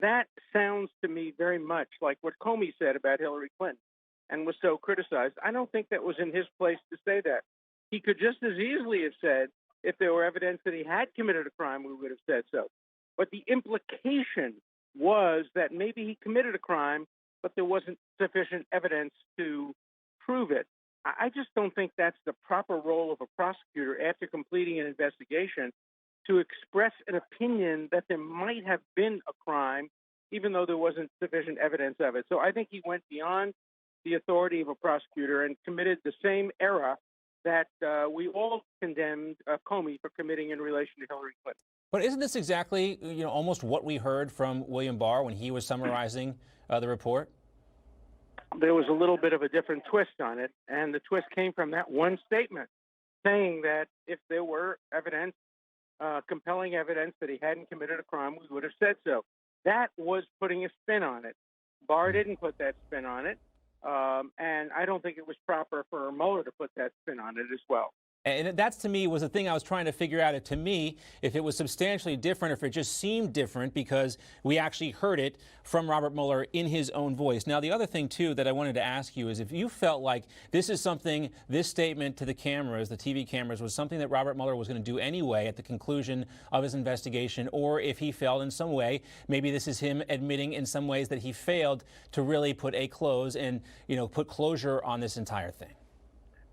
That sounds to me very much like what Comey said about Hillary Clinton and was so criticized. I don't think that was in his place to say that. He could just as easily have said, if there were evidence that he had committed a crime, we would have said so. But the implication was that maybe he committed a crime, but there wasn't sufficient evidence to prove it. I just don't think that's the proper role of a prosecutor after completing an investigation, to express an opinion that there might have been a crime, even though there wasn't sufficient evidence of it. So I think he went beyond the authority of a prosecutor and committed the same error that we all condemned Comey for committing in relation to Hillary Clinton. But isn't this exactly, almost what we heard from William Barr when he was summarizing the report? There was a little bit of a different twist on it, and the twist came from that one statement saying that if there were evidence, compelling evidence that he hadn't committed a crime, we would have said so. That was putting a spin on it. Barr didn't put that spin on it, and I don't think it was proper for Mueller to put that spin on it as well. And that's, to me, was the thing I was trying to figure out. To me, if it was substantially different, if it just seemed different, because we actually heard it from Robert Mueller in his own voice. Now, the other thing, too, that I wanted to ask you is if you felt like this statement to the cameras, the TV cameras, was something that Robert Mueller was going to do anyway at the conclusion of his investigation, or if he failed in some way. Maybe this is him admitting in some ways that he failed to really put a close and, put closure on this entire thing.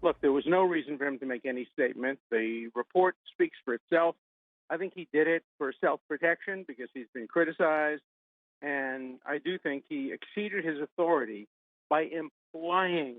Look, there was no reason for him to make any statement. The report speaks for itself. I think he did it for self-protection because he's been criticized. And I do think he exceeded his authority by implying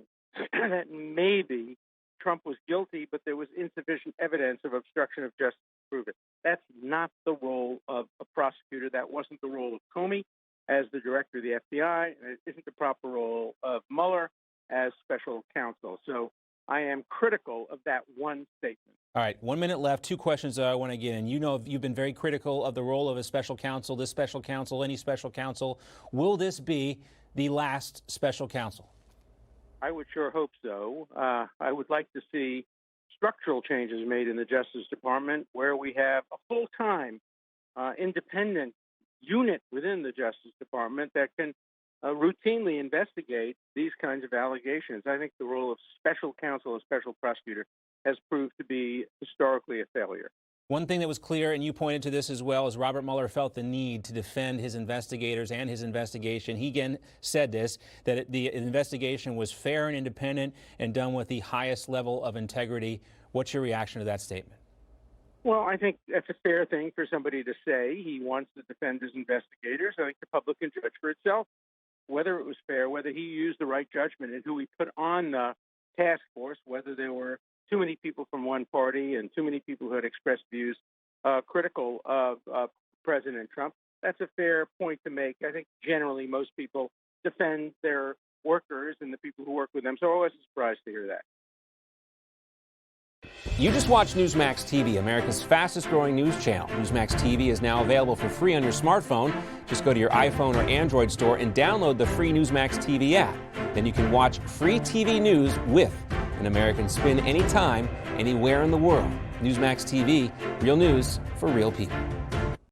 that maybe Trump was guilty, but there was insufficient evidence of obstruction of justice to prove it. That's not the role of a prosecutor. That wasn't the role of Comey as the director of the FBI. And it isn't the proper role of Mueller as special counsel. So I am critical of that one statement. All right, 1 minute left. Two questions I want to get in. You've been very critical of the role of a special counsel, this special counsel, any special counsel. Will this be the last special counsel? I would sure hope so. I would like to see structural changes made in the Justice Department where we have a full-time, independent unit within the Justice Department that can routinely investigate these kinds of allegations. I think the role of special counsel, a special prosecutor, has proved to be historically a failure. One thing that was clear, and you pointed to this as well, is Robert Mueller felt the need to defend his investigators and his investigation. He again said this, that the investigation was fair and independent and done with the highest level of integrity. What's your reaction to that statement? Well, I think that's a fair thing for somebody to say. He wants to defend his investigators. I think the public can judge for itself whether it was fair, whether he used the right judgment in who he put on the task force, whether there were too many people from one party and too many people who had expressed views critical of President Trump. That's a fair point to make. I think generally most people defend their workers and the people who work with them, so I wasn't surprised to hear that. You just watched Newsmax TV, America's fastest growing news channel. Newsmax TV is now available for free on your smartphone. Just go to your iPhone or Android store and download the free Newsmax TV app. Then you can watch free TV news with an American spin anytime, anywhere in the world. Newsmax TV, real news for real people.